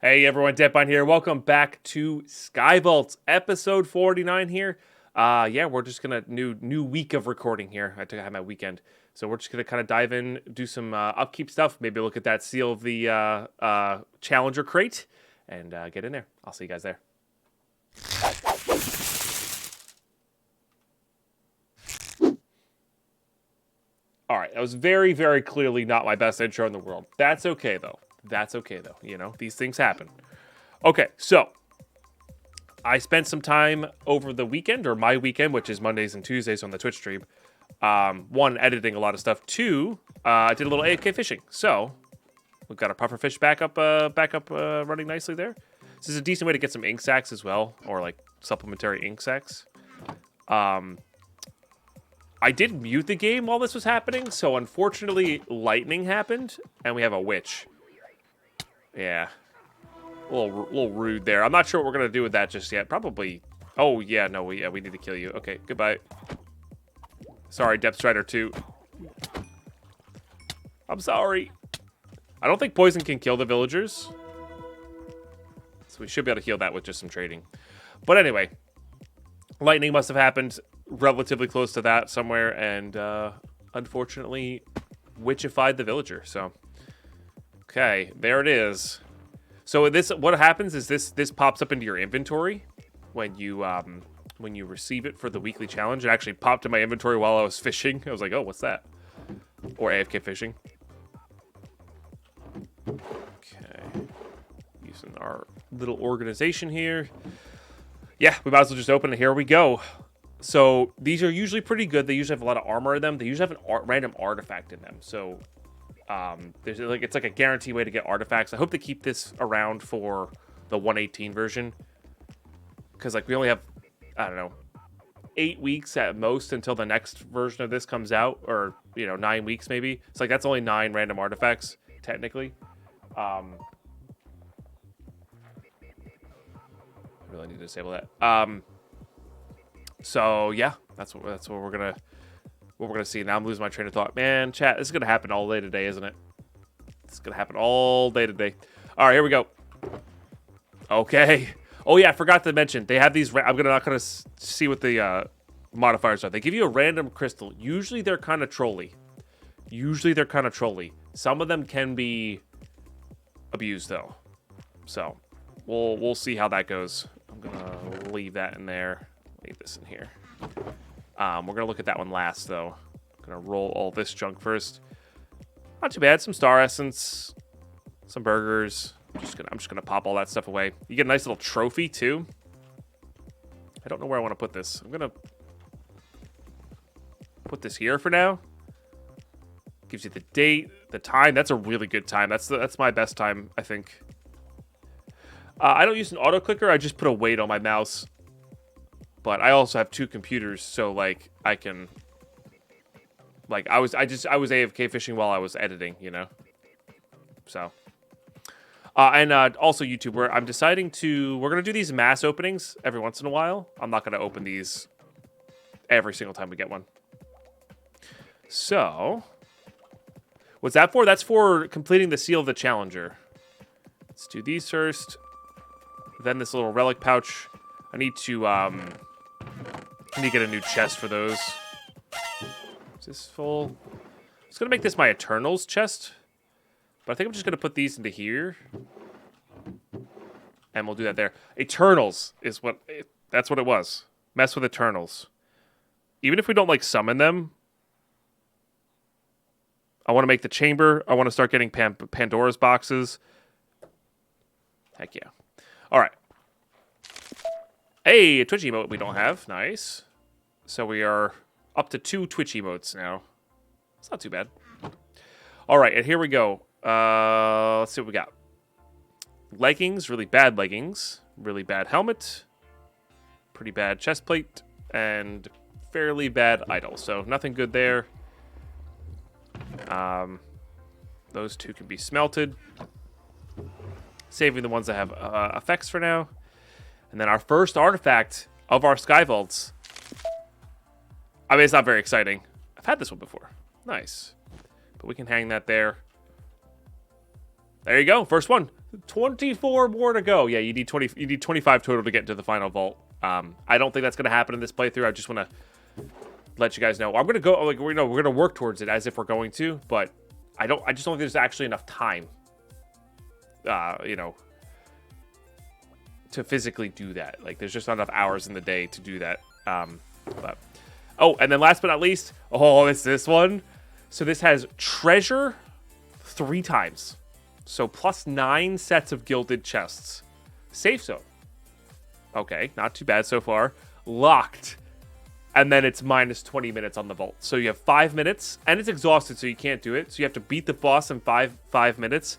Hey everyone, DerpPine here. Welcome back to SkyVault, episode 49 here. Yeah, we're just gonna new week of recording here. I had my weekend, so we're just gonna kind of dive in, do some upkeep stuff. Maybe look at that seal of the Challenger crate, and get in there. I'll see you guys there. All right, that was very, very clearly not my best intro in the world. That's okay though. That's okay though. You know, these things happen. Okay, so I spent some time over the weekend, or my weekend, which is Mondays and Tuesdays on the Twitch stream. One, editing a lot of stuff. Two, I did a little AFK fishing. So we've got our pufferfish back up running nicely there. This is a decent way to get some ink sacs as well, or like supplementary ink sacs. I did mute the game while this was happening, so unfortunately lightning happened, and we have a witch. Yeah. A little rude there. I'm not sure what we're going to do with that just yet. Probably... Oh, yeah, no, we need to kill you. Okay, goodbye. Sorry, Depth Strider 2. I'm sorry. I don't think poison can kill the villagers. So we should be able to heal that with just some trading. But anyway, lightning must have happened relatively close to that somewhere, and unfortunately witchified the villager. So, okay, there it is. So this, what happens is this pops up into your inventory when you receive it for the weekly challenge. It actually popped in my inventory while I was fishing. I was like, oh, what's that? Or AFK fishing. Okay, using our little organization here. Yeah, we might as well just open it. Here we go. So these are usually pretty good. They usually have a lot of armor in them. They usually have an random artifact in them. So there's like, it's like a guaranteed way to get artifacts. I hope they keep this around for the 118 version, because like we only have, I don't know, 8 weeks at most until the next version of this comes out, or 9 weeks maybe. It's like that's only 9 random artifacts technically. I really need to disable that. So yeah, that's what we're gonna see. Now I'm losing my train of thought. Man, chat, this is gonna happen all day today, isn't it? It's gonna happen all day today. All right, here we go. Okay. Oh yeah, I forgot to mention they have these. I'm not gonna see what the modifiers are. They give you a random crystal. Usually they're kind of trolly. Some of them can be abused though. So we'll see how that goes. I'm gonna leave that in there. Leave this in here. We're gonna look at that one last though. I'm gonna roll all this junk first. Not too bad. Some star essence, some burgers. I'm just gonna pop all that stuff away. You get a nice little trophy too. I don't know where I want to put this. I'm gonna put this here for now. Gives you the date, the time. That's a really good time. That's my best time, I think. I don't use an auto clicker. I just put a weight on my mouse. But I also have 2 computers, so like I can, like I was AFK fishing while I was editing, So, and also YouTube, where I'm deciding we're gonna do these mass openings every once in a while. I'm not gonna open these every single time we get one. So, what's that for? That's for completing the seal of the Challenger. Let's do these first. Then this little relic pouch. I need to get a new chest for those. Is this full? I was gonna make this my Eternals chest, but I think I'm just gonna put these into here, and we'll do that there. Eternals is that's what it was. Mess with Eternals. Even if we don't like summon them, I want to make the chamber. I want to start getting Pandora's boxes. Heck yeah! All right. Hey, a Twitch emote we don't have. Nice. So we are up to 2 Twitch emotes now. It's not too bad. All right, and here we go. Let's see what we got. Leggings, really bad leggings. Really bad helmet. Pretty bad chest plate. And fairly bad idol. So nothing good there. Those 2 can be smelted. Saving the ones that have effects for now. And then our first artifact of our Sky Vaults. I mean, it's not very exciting. I've had this one before. Nice. But we can hang that there. There you go. First one. 24 more to go. Yeah, you need 20. You need 25 total to get into the final vault. I don't think that's going to happen in this playthrough. I just want to let you guys know. I'm going to go. Like we're going to work towards it as if we're going to, but I just don't think there's actually enough time. To physically do that. Like there's just not enough hours in the day to do that. But oh, and then last but not least, it's this one. So this has treasure 3 times. So plus 9 sets of gilded chests. Safe zone. Okay, not too bad so far. Locked. And then it's minus 20 minutes on the vault. So you have 5 minutes, and it's exhausted, so you can't do it. So you have to beat the boss in 5 minutes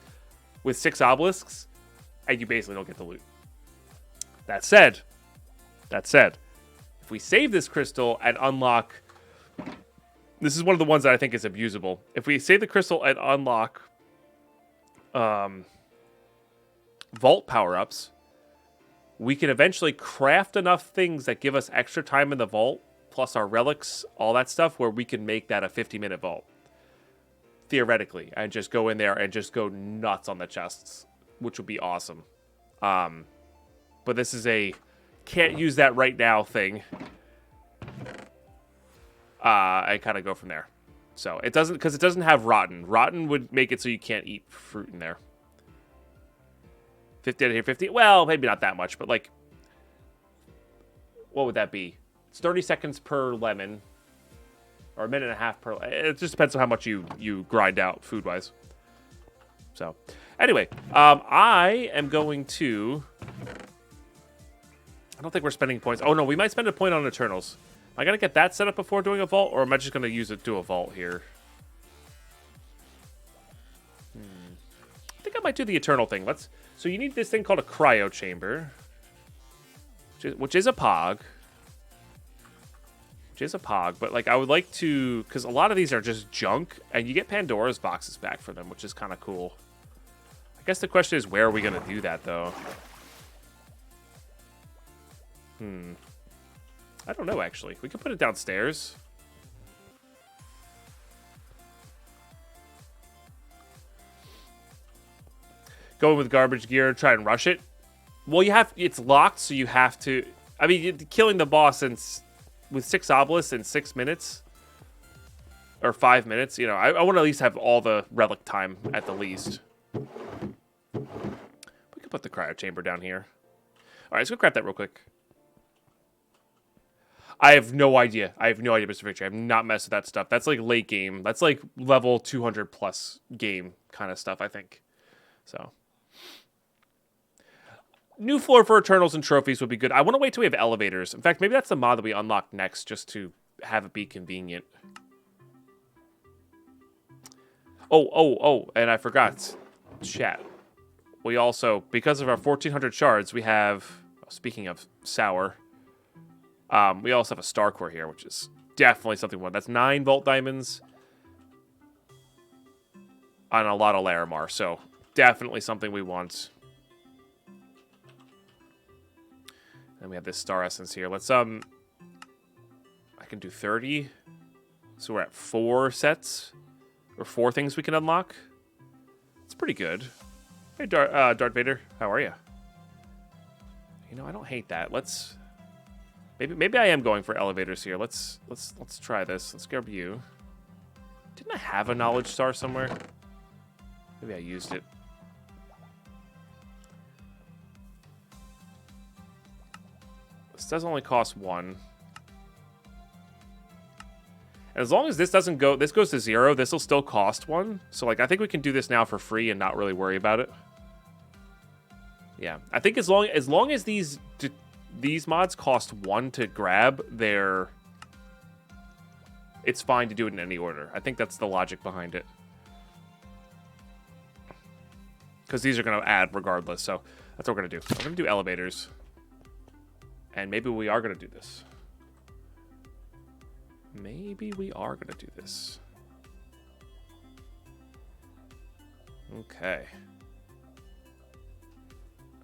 with 6 obelisks, and you basically don't get the loot. That said, if we save this crystal and unlock... This is one of the ones that I think is abusable. If we save the crystal and unlock vault power-ups, we can eventually craft enough things that give us extra time in the vault, plus our relics, all that stuff, where we can make that a 50-minute vault. Theoretically. And just go in there and just go nuts on the chests, which would be awesome. But this is a can't use that right now thing. I kind of go from there. So it doesn't, because it doesn't have rotten. Rotten would make it so you can't eat fruit in there. 50 out of here, 50. Well, maybe not that much, but like, what would that be? It's 30 seconds per lemon, or a minute and a half per. It just depends on how much you grind out food wise. So, anyway, I am going to. I don't think we're spending points. Oh no, we might spend a point on Eternals. Am I gonna get that set up before doing a vault, or am I just gonna use it to do a vault here? I think I might do the Eternal thing. So you need this thing called a cryo chamber, which is a pog. But like I would like to, because a lot of these are just junk, and you get Pandora's boxes back for them, which is kind of cool. I guess the question is, where are we gonna do that though? I don't know, actually. We could put it downstairs. Going with garbage gear, try and rush it. Well, it's locked, so you have to... I mean, killing the boss with 6 obelisks in 6 minutes, or 5 minutes, I want to at least have all the relic time at the least. We could put the cryo chamber down here. All right, let's go grab that real quick. I have no idea. Mr. Victory. I've not messed with that stuff. That's like late game. That's like level 200 plus game kind of stuff, I think. So. New floor for Eternals and trophies would be good. I want to wait till we have elevators. In fact, maybe that's the mod that we unlock next, just to have it be convenient. Oh, and I forgot. Chat. We also, because of our 1400 shards, we have, speaking of sour, we also have a star core here, which is definitely something we want. That's 9 vault diamonds on a lot of Larimar, so definitely something we want. And we have this star essence here. Let's I can do 30. So we're at 4 sets, or 4 things we can unlock. It's pretty good. Hey, Darth Vader, how are you? I don't hate that. Maybe I am going for elevators here. Let's try this. Let's grab you. Didn't I have a knowledge star somewhere? Maybe I used it. This does only cost 1. And as long as this doesn't go, this goes to 0, this will still cost 1. So like I think we can do this now for free and not really worry about it. Yeah, I think as long as these mods cost 1 to grab, it's fine to do it in any order. I think that's the logic behind it. Because these are going to add regardless, so that's what we're going to do. We're going to do elevators. And maybe we are going to do this. Okay.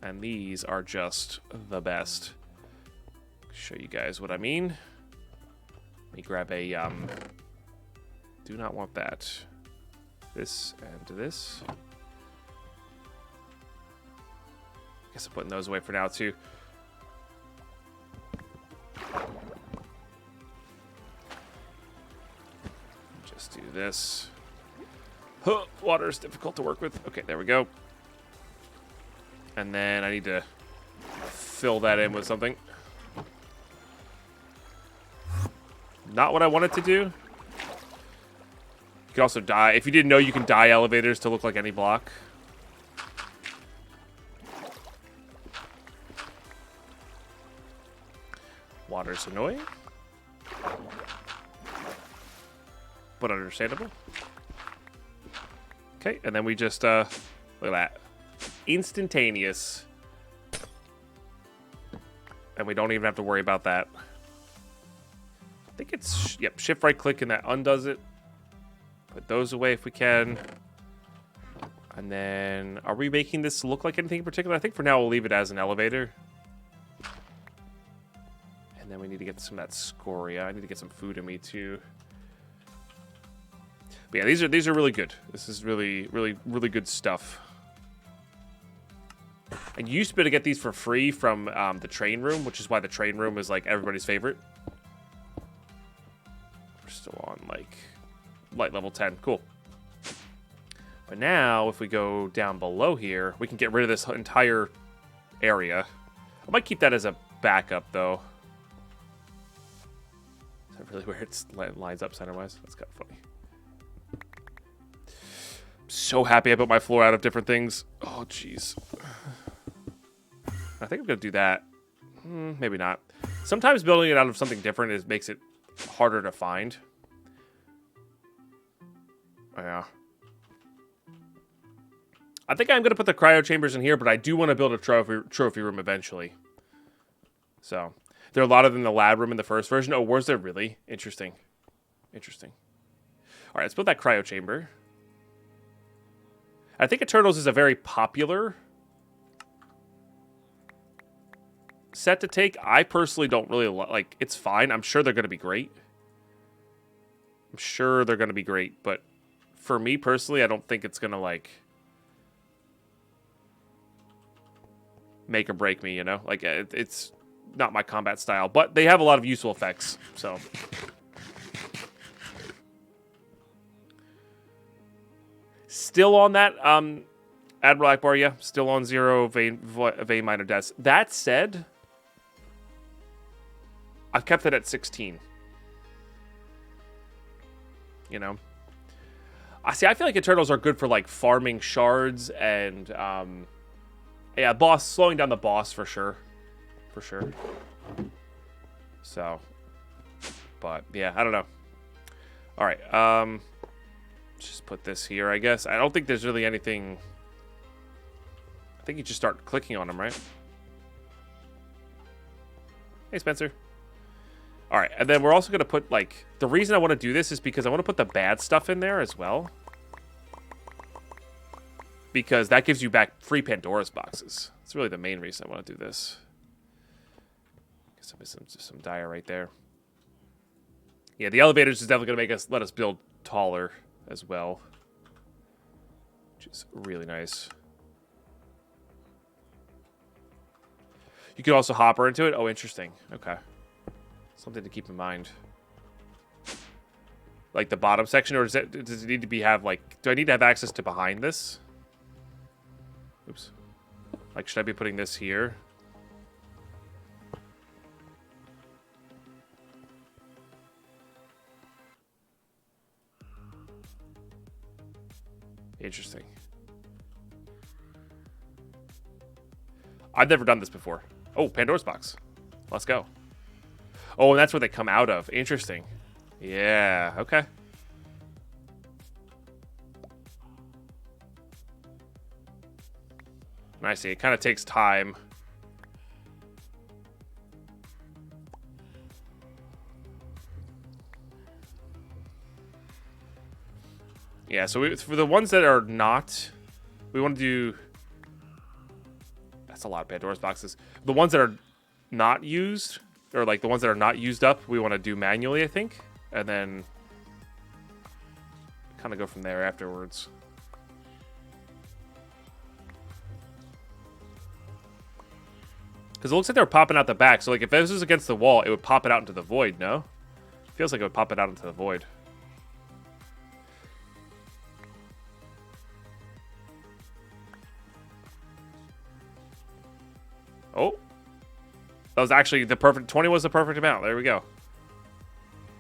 And these are just the best. Show you guys what I mean. Let me grab a, do not want that. This and this. guess I'm putting those away for now, too. Just do this. Huh, water is difficult to work with. Okay, there we go. And then I need to fill that in with something. Not what I wanted to do. You can also dye. If you didn't know, you can dye elevators to look like any block. Water's annoying, but understandable. Okay, and then we just, look at that. Instantaneous. And we don't even have to worry about that. I think it's, yep, shift right click and that undoes it. Put those away if we can. And then, are we making this look like anything in particular? I think for now we'll leave it as an elevator. And then we need to get some of that scoria. I need to get some food in me too. But yeah, these are really good. This is really good stuff. And you used to be able to get these for free from the train room, which is why the train room is like everybody's favorite. We're still on like light level 10. Cool. But now if we go down below here, we can get rid of this entire area. I might keep that as a backup though. Is that really where it lines up center-wise? That's kind of funny. So happy I built my floor out of different things. Oh, jeez. I think I'm going to do that. Maybe not. Sometimes building it out of something different makes it harder to find. Oh, yeah. I think I'm going to put the cryo chambers in here, but I do want to build a trophy room eventually. So, there are a lot of them in the lab room in the first version. Oh, was there really? Interesting. Interesting. All right, let's build that cryo chamber. I think Eternals is a very popular set to take. I personally don't really like. It's fine. I'm sure they're going to be great. I'm sure they're going to be great, but for me personally, I don't think it's going to like make or break me, you know? Like it's not my combat style, but they have a lot of useful effects, so still on that, Admiral Akbar, yeah. Still on 0 vein minor deaths. That said, I've kept it at 16. You know? I feel like Eternals are good for, like, farming shards and, yeah, slowing down the boss for sure. For sure. So, but, yeah, I don't know. All right, just put this here, I guess. I don't think there's really anything. I think you just start clicking on them, right? Hey, Spencer. All right, and then we're also going to put, like, the reason I want to do this is because I want to put the bad stuff in there as well. Because that gives you back free Pandora's boxes. That's really the main reason I want to do this. Guess I missed some dia right there. Yeah, the elevators is definitely going to let us build taller as well, which is really nice. You could also hopper into it. Oh, interesting. Okay. Something to keep in mind. Like the bottom section, or does it need to have like, do I need to have access to behind this? Oops. Like, should I be putting this here? Interesting. I've never done this before. Oh, Pandora's box. Let's go. Oh, and that's where they come out of. Interesting. Yeah, okay. I see. It kind of takes time. Yeah, so for the ones that are not, we want to do, that's a lot of Pandora's boxes. The ones that are not used, or like the ones that are not used up, we want to do manually, I think. And then kind of go from there afterwards. Because it looks like they're popping out the back. So, like, if this is against the wall, it would pop it out into the void, no? Feels like it would pop it out into the void. Oh. That was actually the perfect... 20 was the perfect amount. There we go.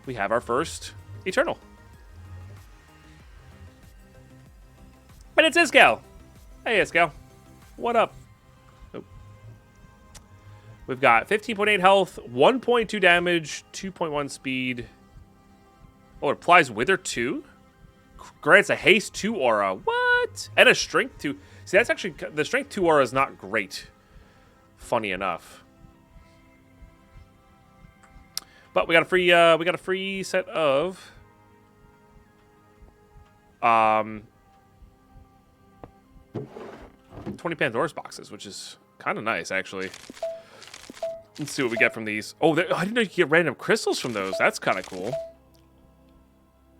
We have our first Eternal. And it's Iscal. Hey, Iscal. What up? Oh. We've got 15.8 health, 1.2 damage, 2.1 speed. Oh, it applies Wither 2? Grants a haste 2 aura. What? And a strength 2. See, that's actually... The strength 2 aura is not great. Funny enough. But we got a free set of 20 Pandora's boxes, which is kind of nice, actually. Let's see what we get from these. Oh, I didn't know you could get random crystals from those. That's kind of cool.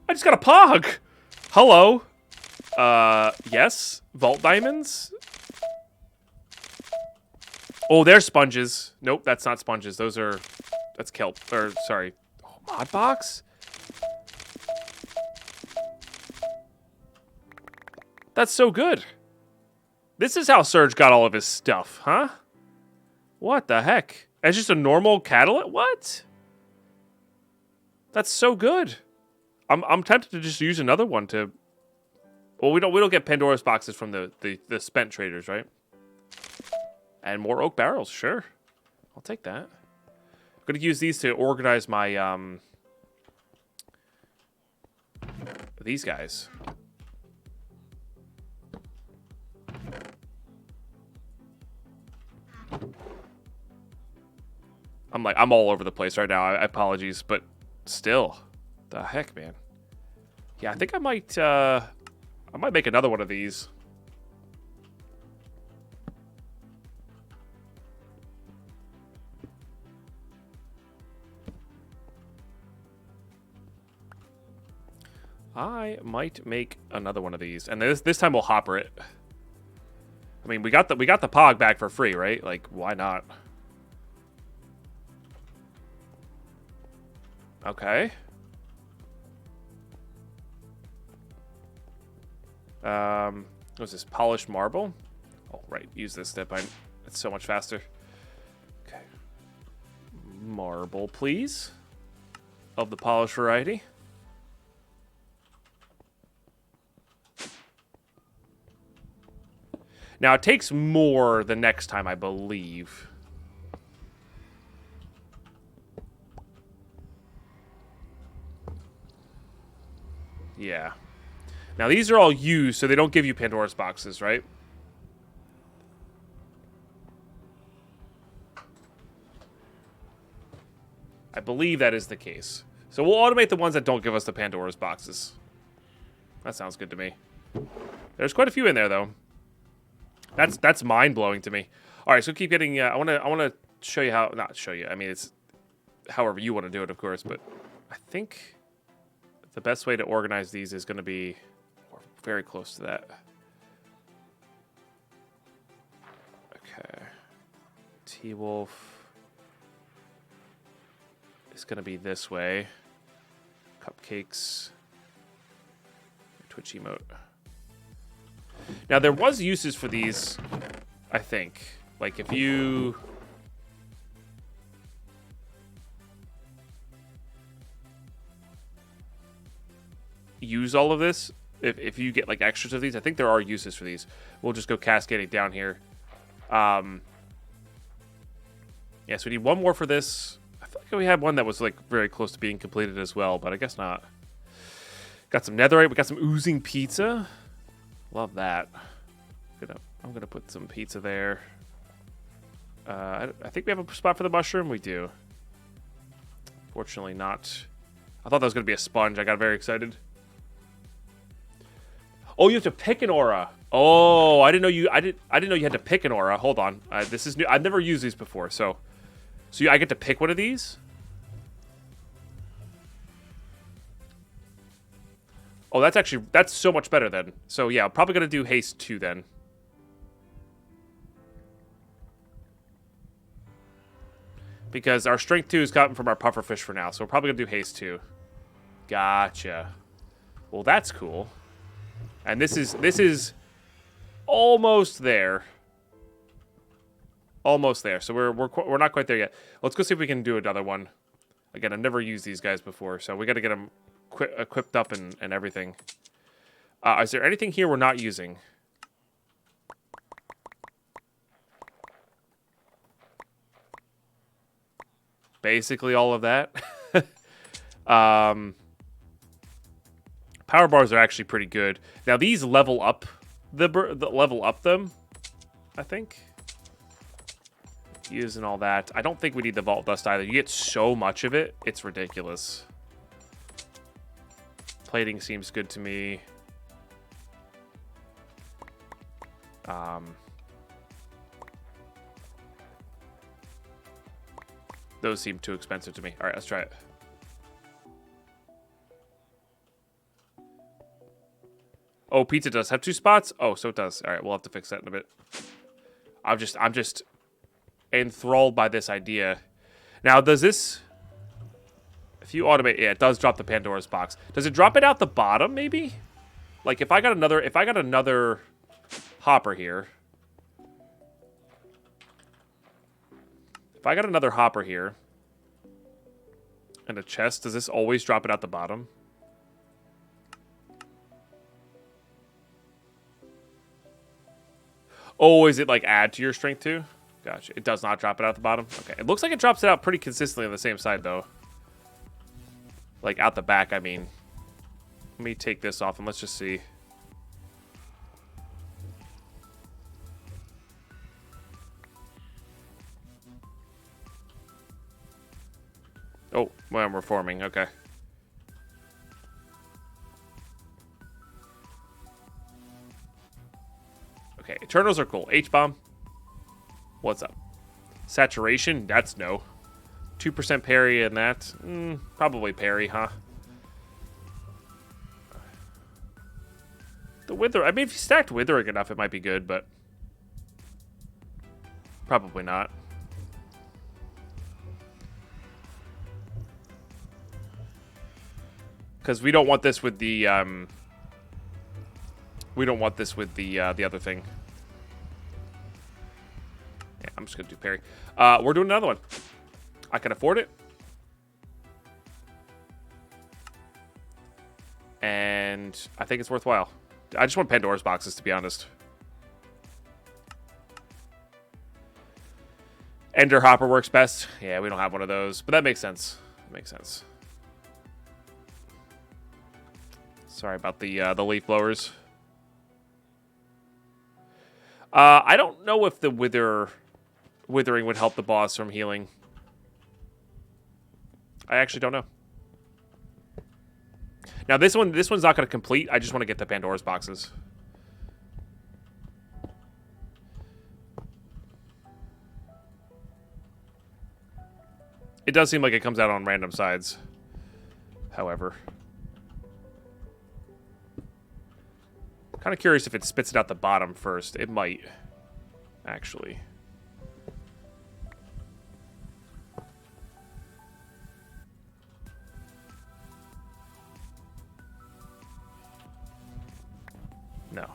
I just got a Pog. Hello. Yes. Vault diamonds. Oh, they're sponges. Nope, that's not sponges. Those are... That's kelp. Or, sorry. Oh, mod box? That's so good. This is how Surge got all of his stuff, huh? What the heck? It's just a normal catalyst? What? That's so good. I'm tempted to just use another one to... Well, we don't get Pandora's boxes from the spent traders, right? And more oak barrels, sure. I'll take that. I'm gonna use these to organize my these guys. I'm all over the place right now. I apologies, but still, the heck, man. Yeah, I think I might make another one of these. I might make another one of these, and this time we'll hopper it. I mean, we got the Pog back for free, right? Like, why not? Okay. What's this? Polished marble? Oh, right. Use this step. It's so much faster. Okay. Marble, please. Of the polished variety. Now, it takes more the next time, I believe. Yeah. Now, these are all used, so they don't give you Pandora's boxes, right? I believe that is the case. So we'll automate the ones that don't give us the Pandora's boxes. That sounds good to me. There's quite a few in there, though. That's mind-blowing to me. All right, so keep getting... I want to show you how... Not show you. I mean, it's however you want to do it, of course. But I think the best way to organize these is going to be very close to that. Okay. T-Wolf is going to be this way. Cupcakes. Twitch emote. Now, there was uses for these, I think. Like, if you... use all of this, if you get, like, extras of these, I think there are uses for these. We'll just go cascading down here. Yeah, so we need one more for this. I feel like we had one that was, like, very close to being completed as well, but I guess not. Got some netherite. We got some oozing pizza. Love that. I'm gonna put some pizza there. I think we have a spot for the mushroom. We do. Fortunately, not. I thought that was gonna be a sponge. I got very excited. Oh, you have to pick an aura. Oh, I didn't know you. I didn't know you had to pick an aura. Hold on. This is new. I've never used these before. So I get to pick one of these. Oh, that's so much better then. So yeah, I'm probably gonna do haste 2 then. Because our strength 2 is gotten from our pufferfish for now, so we're probably going to do haste 2. Gotcha. Well, that's cool. And this is almost there. Almost there. So we're not quite there yet. Let's go see if we can do another one. Again, I've never used these guys before, so we got to get them equipped up and everything. Is there anything here we're not using? Basically all of that. Power bars are actually pretty good. Now these level up level up them, I think. Using all that. I don't think we need the vault dust either. You get so much of it, it's ridiculous. Plating seems good to me. Those seem too expensive to me. All right, let's try it. Oh, pizza does have 2 spots? Oh, so it does. All right, we'll have to fix that in a bit. I'm just enthralled by this idea. Now, does this... If you automate... Yeah, it does drop the Pandora's box. Does it drop it out the bottom, maybe? Like, if I got another hopper here... If I got another hopper here... And a chest, does this always drop it out the bottom? Oh, is it like add to your strength too? Gotcha. It does not drop it out the bottom? Okay. It looks like it drops it out pretty consistently on the same side though. Like out the back, I mean. Let me take this off and let's just see. Oh, well, I'm reforming. Okay. Okay, Eternals are cool. H-bomb. What's up? Saturation? That's no. 2% parry in that. Probably parry, huh? The wither. I mean, if you stacked withering enough, it might be good, but probably not. Because we don't want this with the we don't want this with the other thing. Yeah, I'm just gonna do parry. We're doing another one. I can afford it. And I think it's worthwhile. I just want Pandora's boxes, to be honest. Ender Hopper works best. Yeah, we don't have one of those, but that makes sense. Makes sense. Sorry about the leaf blowers. I don't know if the withering would help the boss from healing. I actually don't know. Now this one's not going to complete. I just want to get the Pandora's boxes. It does seem like it comes out on random sides. However, kind of curious if it spits it out the bottom first. It might, actually. No.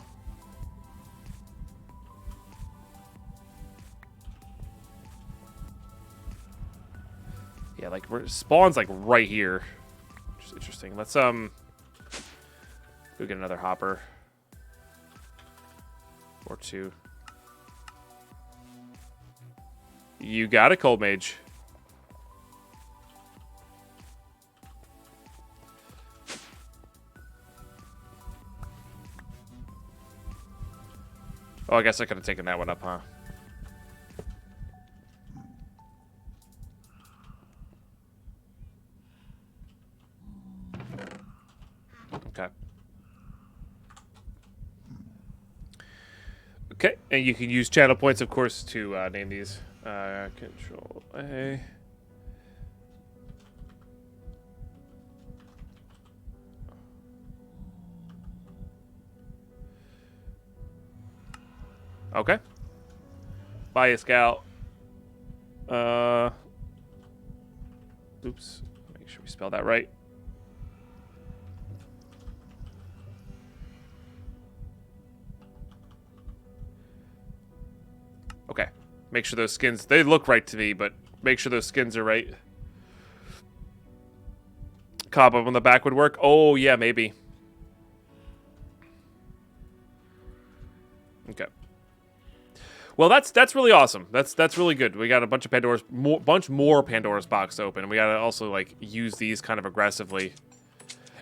Yeah, like spawn's like right here. Which is interesting. Let's go get another hopper. Or 2. You got it, Cold Mage. Oh, I guess I could have taken that one up, huh? Okay. Okay, and you can use channel points, of course, to name these. Control A. Okay. Bye, Scout. Oops. Make sure we spell that right. Okay. Make sure those skins, they look right to me, but make sure those skins are right. Cobweb on the back would work. Oh, yeah, maybe. Okay. Well, that's really awesome. That's really good. We got a bunch of bunch more Pandora's box to open. And we gotta also like use these kind of aggressively.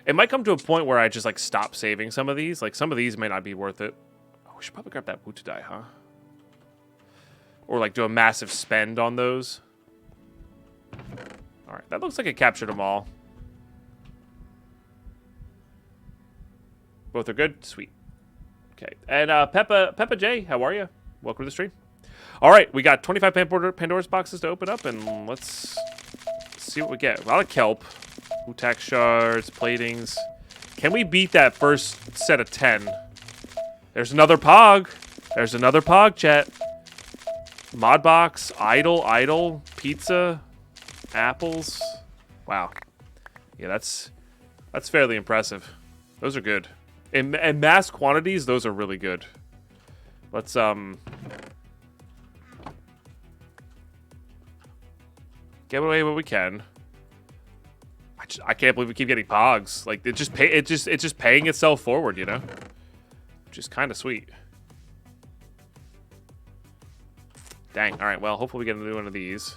It might come to a point where I just like stop saving some of these. Like some of these may not be worth it. Oh, we should probably grab that boot die, huh? Or like do a massive spend on those. All right, that looks like it captured them all. Both are good. Sweet. Okay, and Peppa J, how are you? Welcome to the stream. All right, we got 25 Pandora's boxes to open up, and let's see what we get. A lot of kelp, Utax shards, platings. Can we beat that first set of 10? There's another Pog. There's another Pog, chat. Modbox, idle, pizza, apples. Wow. Yeah, that's fairly impressive. Those are good. In mass quantities, those are really good. Let's, give away what we can. I can't believe we keep getting Pogs. Like, it's just paying itself forward, you know? Which is kind of sweet. Dang. All right, well, hopefully we get a new one of these.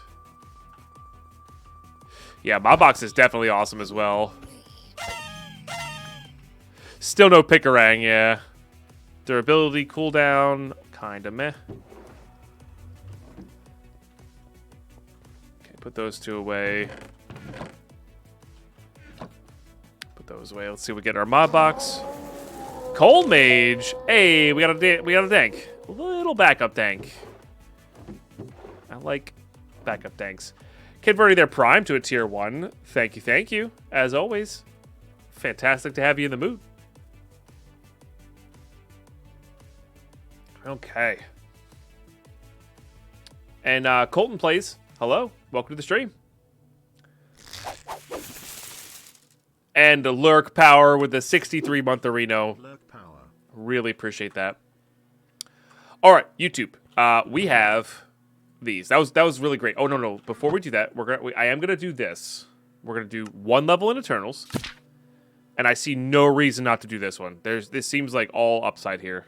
Yeah, my box is definitely awesome as well. Still no Pickerang, yeah. Durability, cooldown, kind of meh. Okay, put those two away. Put those away. Let's see what we get in our mod box. Cold Mage. Hey, we got a tank. A little backup tank. I like backup tanks. Converting their prime to a tier 1. Thank you. As always. Fantastic to have you in the mood. Okay. And Colton plays. Hello. Welcome to the stream. And Lurk Power with the 63-month Areno. Lurk Power. Really appreciate that. All right, YouTube. We have these. That was really great. Oh no. Before we do that, I am gonna do this. We're gonna do one level in Eternals, and I see no reason not to do this one. This seems like all upside here.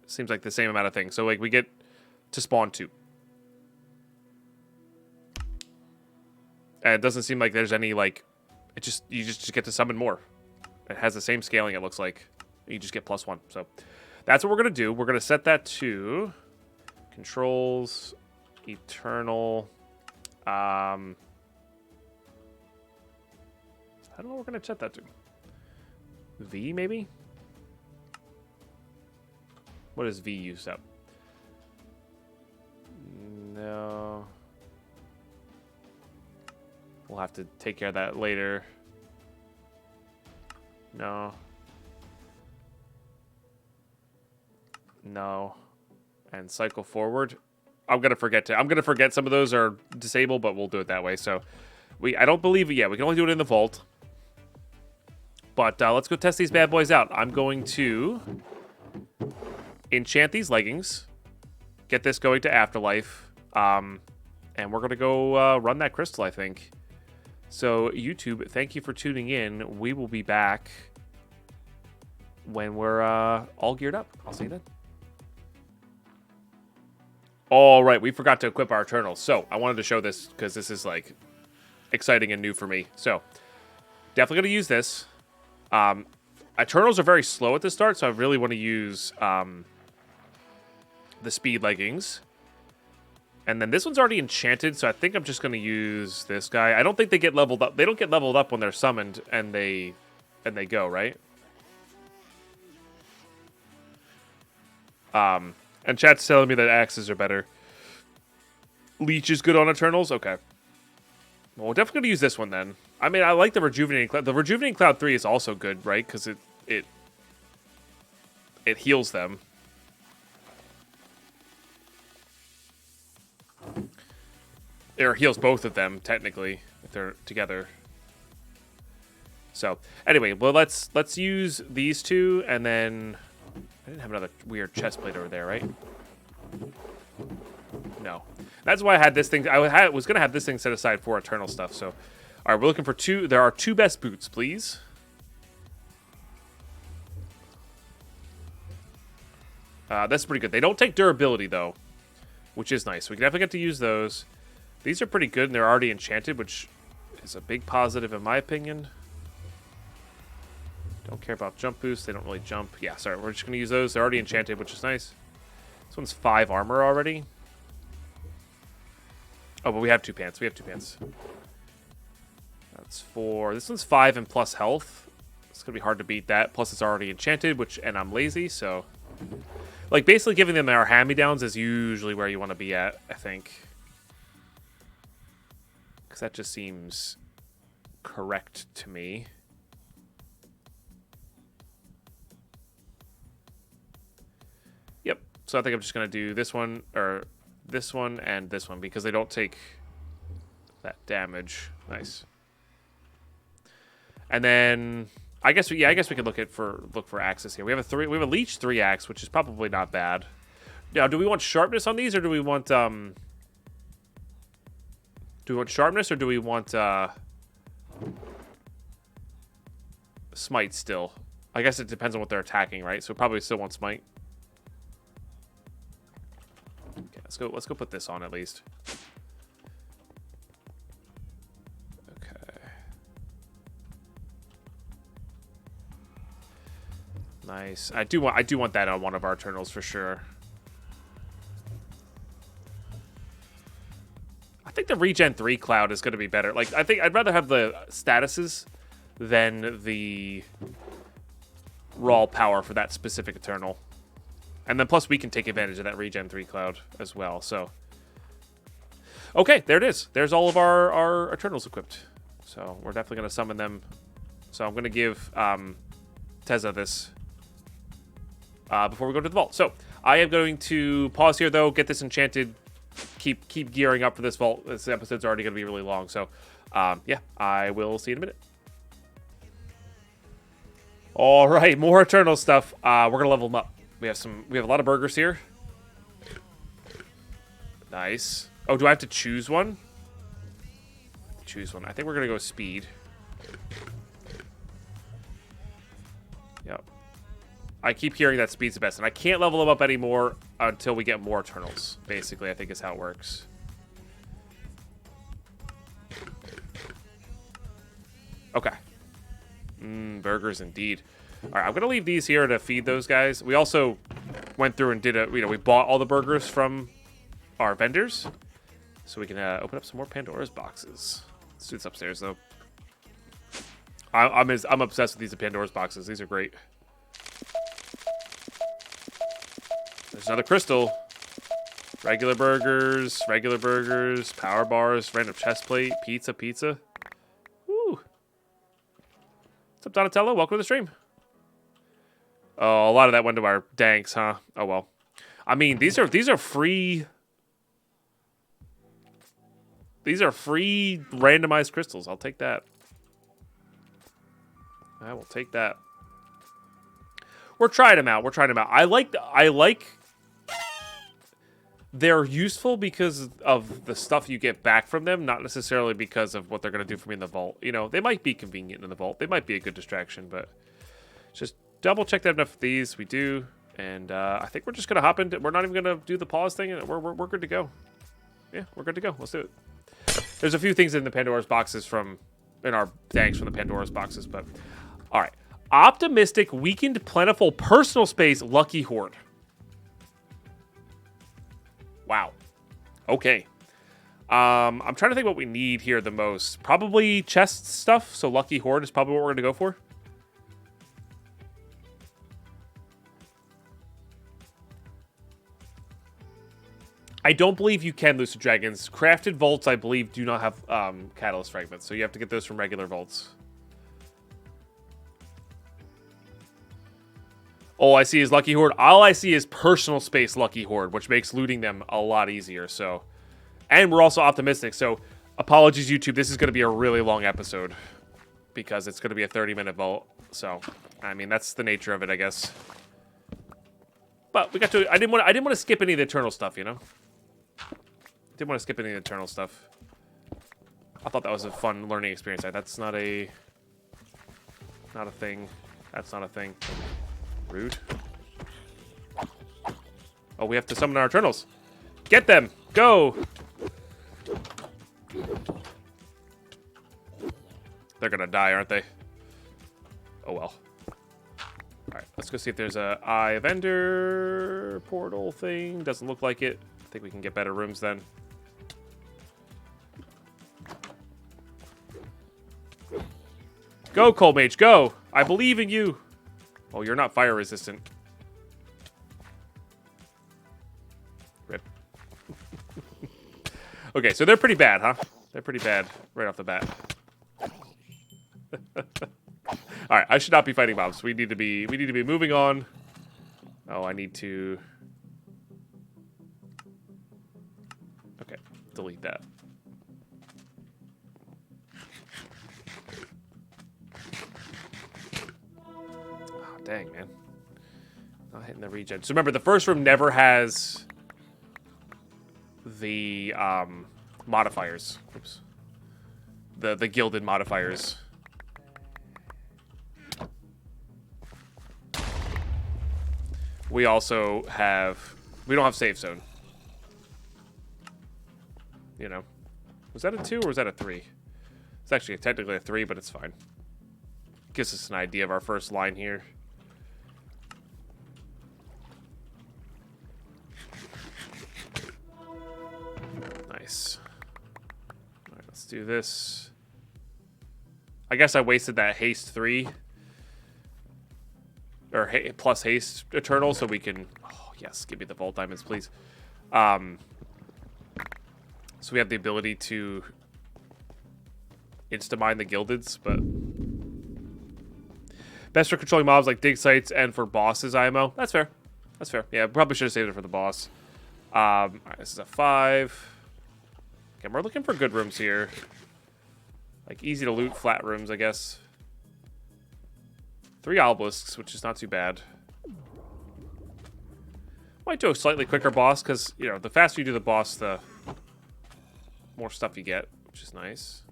Seems like the same amount of things. So like we get to spawn 2. And it doesn't seem like there's any like you just get to summon more. It has the same scaling, it looks like. You just get +1. So that's what we're gonna do. We're gonna set that to controls, eternal. I don't know what we're gonna set that to. V maybe? What does V use up? No. We'll have to take care of that later. No. No. And cycle forward. I'm gonna forget some of those are disabled, but we'll do it that way. So I don't believe it yet. We can only do it in the vault. But let's go test these bad boys out. I'm going to enchant these leggings, get this going to Afterlife, and we're going to go run that crystal, I think. So, YouTube, thank you for tuning in. We will be back when we're all geared up. I'll see you then. All right, we forgot to equip our Eternals. So, I wanted to show this because this is, like, exciting and new for me. So, definitely going to use this. Eternals are very slow at the start, so I really want to use the speed leggings. And then this one's already enchanted, so I think I'm just going to use this guy. I don't think they get leveled up. They don't get leveled up when they're summoned and they go, right? And chat's telling me that axes are better. Leech is good on Eternals? Okay. Well, we're definitely going to use this one then. I mean, I like the Rejuvenating Cloud. The Rejuvenating Cloud 3 is also good, right? Because it heals them. Or heals both of them, technically, if they're together. So, anyway, well, let's use these two, and then... I didn't have another weird chest plate over there, right? No. That's why I had this thing... I was going to have this thing set aside for eternal stuff, so... Alright, we're looking for two... There are 2 best boots, please. That's pretty good. They don't take durability, though, which is nice. We can definitely get to use those. These are pretty good, and they're already enchanted, which is a big positive in my opinion. Don't care about jump boosts. They don't really jump. Yeah, sorry. We're just going to use those. They're already enchanted, which is nice. This one's 5 armor already. Oh, but we have 2 pants. We have 2 pants. That's 4. This one's 5 and plus health. It's going to be hard to beat that. Plus, it's already enchanted, and I'm lazy, so... Like, basically giving them our hand-me-downs is usually where you want to be at, I think. Because that just seems correct to me. Yep. So I think I'm just going to do this one, or this one, and this one, because they don't take that damage. Nice. And then... I guess we could look for axes here. We have a leech 3 axe, which is probably not bad. Now, do we want sharpness on these, or do we want sharpness, or do we want smite still? I guess it depends on what they're attacking, right? So probably still want smite. Okay, let's go put this on at least. Nice. I do want that on one of our Eternals for sure. I think the regen 3 cloud is going to be better. Like, I think I'd rather have the statuses than the raw power for that specific Eternal. And then plus we can take advantage of that regen 3 cloud as well. So, okay, there it is. There's all of our Eternals equipped. So we're definitely going to summon them. So I'm going to give Teza this. Before we go to the vault. So, I am going to pause here, though, get this enchanted, keep gearing up for this vault. This episode's already going to be really long, so, yeah, I will see you in a minute. All right, more Eternal stuff. We're going to level them up. We have a lot of burgers here. Nice. Oh, do I have to choose one? Choose one. I think we're going to go speed. Yep. I keep hearing that speed's the best, and I can't level them up anymore until we get more Eternals, basically, I think is how it works. Okay. Burgers indeed. All right, I'm going to leave these here to feed those guys. We also went through and did we bought all the burgers from our vendors, so we can open up some more Pandora's boxes. Let's do this upstairs, though. I'm obsessed with these Pandora's boxes. These are great. There's another crystal. Regular burgers, power bars, random chest plate, pizza. Woo. What's up, Donatello? Welcome to the stream. Oh, a lot of that went to our danks, huh? Oh well. I mean, these are free. These are free randomized crystals. I'll take that. I will take that. We're trying them out. I like. They're useful because of the stuff you get back from them, not necessarily because of what they're going to do for me in the vault. You know, they might be convenient in the vault. They might be a good distraction, but just double check that enough of these. We do, and I think we're just going to hop into. We're not even going to do the pause thing, and we're good to go. Yeah, we're good to go. Let's do it. There's a few things in the Pandora's boxes in our thanks from the Pandora's boxes, but all right. Optimistic, weakened, plentiful, personal space, lucky horde. Wow. Okay. I'm trying to think what we need here the most. Probably chest stuff, so lucky horde is probably what we're going to go for. I don't believe you can lucid dragons. Crafted vaults, I believe, do not have catalyst fragments, so you have to get those from regular vaults. All I see is Lucky Horde. All I see is personal space Lucky Horde, which makes looting them a lot easier. So, And we're also optimistic. So apologies, YouTube. This is going to be a really long episode because it's going to be a 30-minute vault. So, I mean, that's the nature of it, I guess. But we got to. I didn't want to skip any of the eternal stuff, you know. Didn't want to skip any of the eternal stuff. I thought that was a fun learning experience. That's not a thing. That's not a thing. Rude. Oh, we have to summon our eternals. Get them. Go. They're gonna die, aren't they? Oh well. Alright, let's go see if there's a Eye of Ender portal thing. Doesn't look like it. I think we can get better rooms then. Go, Cold Mage, go! I believe in you! Oh, you're not fire resistant. Rip. Okay, so they're pretty bad, huh? They're pretty bad right off the bat. Alright, I should not be fighting mobs. We need to be moving on. Oh, I need to... Okay, delete that. Oh, dang, man. Not hitting the regen. So remember, the first room never has the modifiers. Oops. The gilded modifiers. We also have... We don't have save zone. You know. Was that a 2 or was that a 3? It's actually technically a 3, but it's fine. Gives us an idea of our first line here. Nice. Alright, let's do this. I guess I wasted that haste 3. Or plus haste eternal, so we can... Oh, yes, give me the vault diamonds, please. So we have the ability to insta-mine the gildeds, but... Best for controlling mobs like dig sites and for bosses IMO. That's fair. That's fair. Yeah, probably should have saved it for the boss. Alright, this is a 5. Okay, we're looking for good rooms here. Like, easy to loot, flat rooms, I guess. 3 obelisks, which is not too bad. Might do a slightly quicker boss, because, you know, the faster you do the boss, the more stuff you get, which is nice.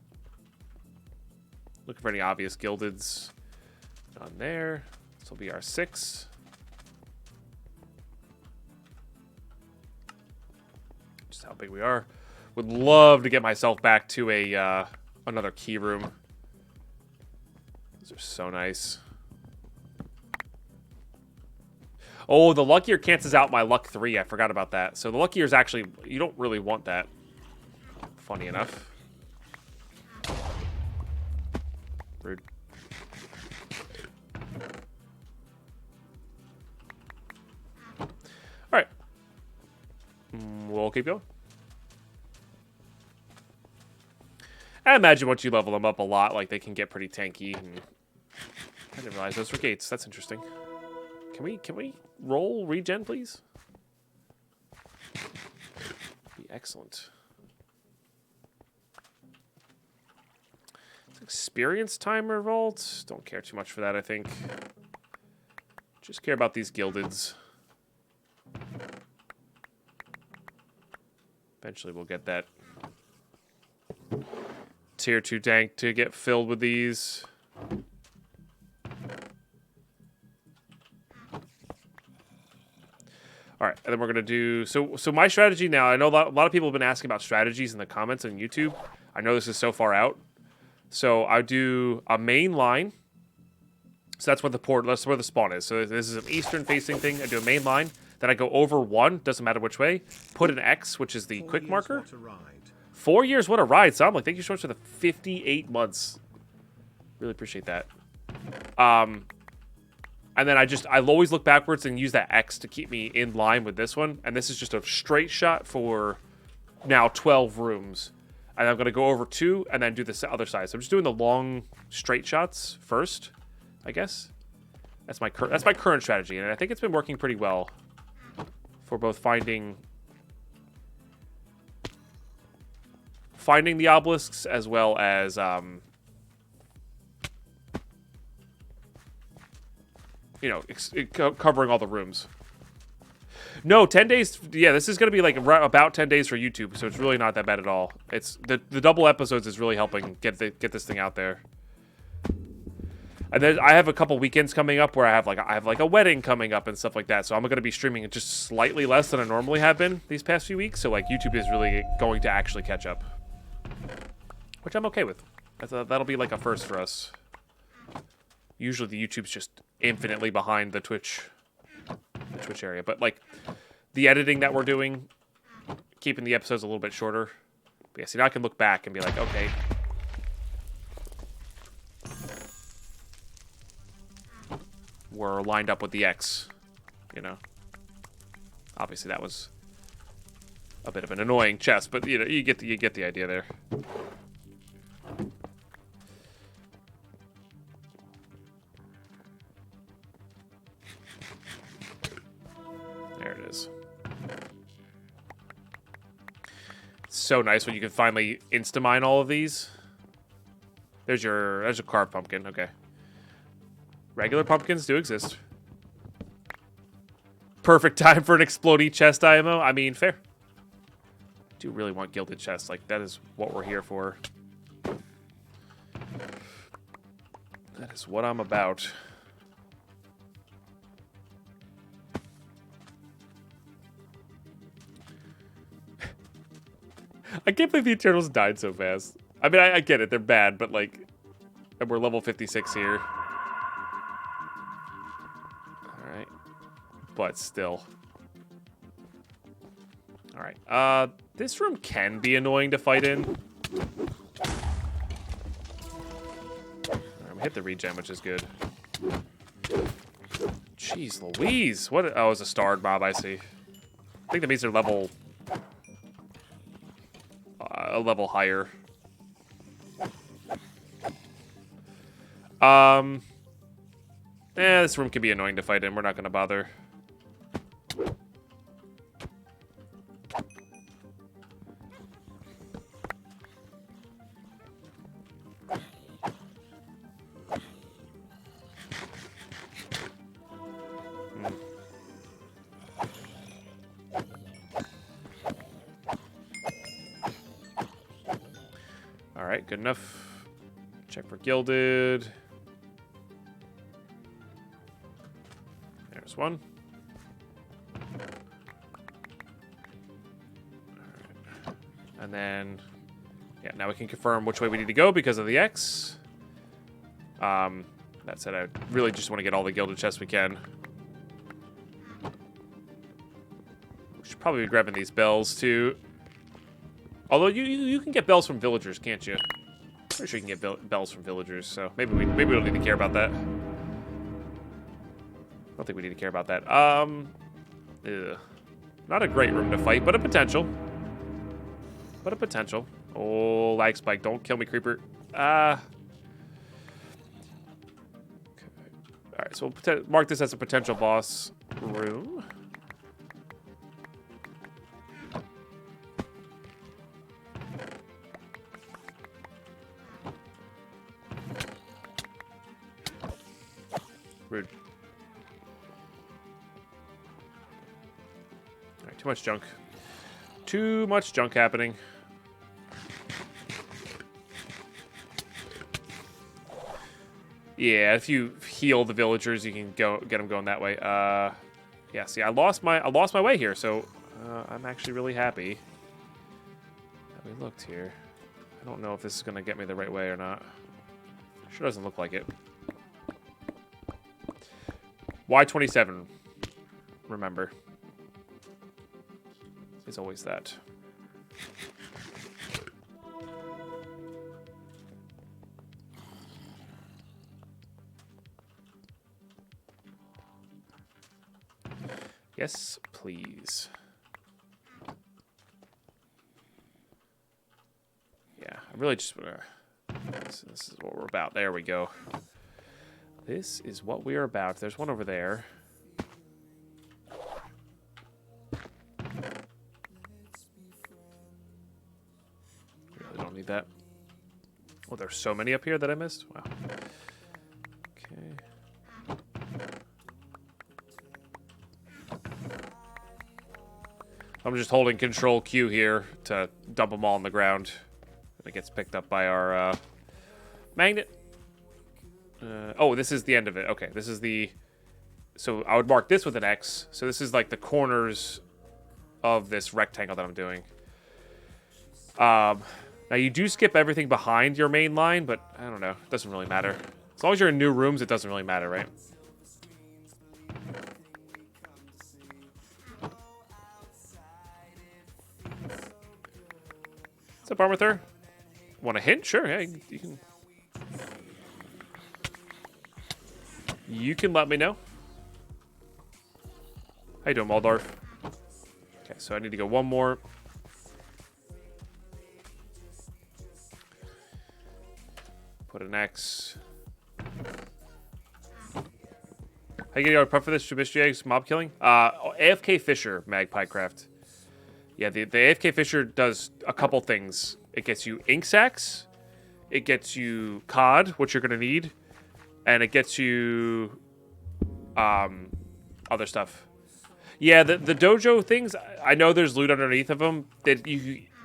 Looking for any obvious gildeds. On there. This will be our 6. Just how big we are. Would love to get myself back to a another key room. These are so nice. Oh, the luckier cancels out my luck 3. I forgot about that. So the luckier is actually... You don't really want that. Funny enough. Rude. Alright. We'll keep going. I imagine once you level them up a lot, like, they can get pretty tanky. And I didn't realize those were gates. That's interesting. Can we roll regen, please? Be excellent. It's experience timer vault. Don't care too much for that, I think. Just care about these gildeds. Eventually we'll get that tier 2 tank to get filled with these. All right, and then we're gonna do so my strategy now. I know a lot of people have been asking about strategies in the comments on YouTube. I know this is so far out, so I do a main line. So that's where that's where the spawn is. So this is an eastern facing thing. I do a main line, then I go over 1. Doesn't matter which way. Put an X, which is the quick marker. 4 years, what a ride! So I'm like, thank you so much for the 58 months. Really appreciate that. And then I'll always look backwards and use that X to keep me in line with this one. And this is just a straight shot for now 12 rooms. And I'm going to go over 2 and then do the other side. So I'm just doing the long straight shots first, I guess. That's my current strategy. And I think it's been working pretty well for both finding finding the obelisks as well as you know, covering all the rooms. No, 10 days. Yeah, this is going to be like about 10 days for YouTube, so it's really not that bad at all. It's the double episodes is really helping get this thing out there. And then I have a couple weekends coming up where I have like a wedding coming up and stuff like that. So I'm going to be streaming it just slightly less than I normally have been these past few weeks. So like YouTube is really going to actually catch up, which I'm okay with. That'll be like a first for us. Usually the YouTube's just infinitely behind the Twitch area, but like the editing that we're doing, keeping the episodes a little bit shorter. But yeah, see, now I can look back and be like, okay, we're lined up with the X, you know. Obviously that was a bit of an annoying chest, but you know, you get the idea there. There it is. It's so nice when you can finally insta-mine all of these. There's a carved pumpkin, okay. Regular pumpkins do exist. Perfect time for an explodey chest IMO. I mean, fair. I do really want gilded chests. Like, that is what we're here for. That is what I'm about. I can't believe the Eternals died so fast. I mean, I get it. They're bad, but, like, and we're level 56 here. Alright. But still. Alright. This room can be annoying to fight in. Alright, we hit the regen, which is good. Jeez Louise. What? Oh, it's a starred mob, I see. I think that means they're level... a level higher. This room can be annoying to fight in. We're not going to bother. Alright, good enough. Check for gilded. There's one. Alright. And then, yeah, now we can confirm which way we need to go because of the X. That said, I really just want to get all the gilded chests we can. We should probably be grabbing these bells too. Although you can get bells from villagers, can't you? Pretty sure you can get bells from villagers, so maybe we don't need to care about that. I don't think we need to care about that. Not a great room to fight, but a potential. Oh, lag spike! Don't kill me, creeper. Okay. All right, so we'll mark this as a potential boss room. Rude. Alright, too much junk. Too much junk happening. Yeah, if you heal the villagers, you can get them going that way. Yeah, see, I lost my way here, so I'm actually really happy that we looked here. I don't know if this is gonna get me the right way or not. Sure doesn't look like it. Y27, remember, is always that. Yes, please. Yeah, I really just want to... This is what we're about. There we go. This is what we are about. There's one over there. Really need that. Oh, there's so many up here that I missed. Wow. Okay. I'm just holding Control Q here to dump them all on the ground. And it gets picked up by our magnet. Oh, this is the end of it. Okay, this is the... So I would mark this with an X. So this is like the corners of this rectangle that I'm doing. Now you do skip everything behind your main line, but I don't know. It doesn't really matter. As long as you're in new rooms, it doesn't really matter, right? What's up, Armathur? Want a hint? Sure, yeah, you can... You can let me know. How you doing, Waldorf? Okay, so I need to go one more. Put an X. How you getting a prep for this? Trubisky eggs mob killing? AFK Fisher, Magpie Craft. Yeah, the AFK Fisher does a couple things. It gets you ink sacks. It gets you COD, which you're going to need. And it gets you other stuff. Yeah, the dojo things, I know there's loot underneath of them.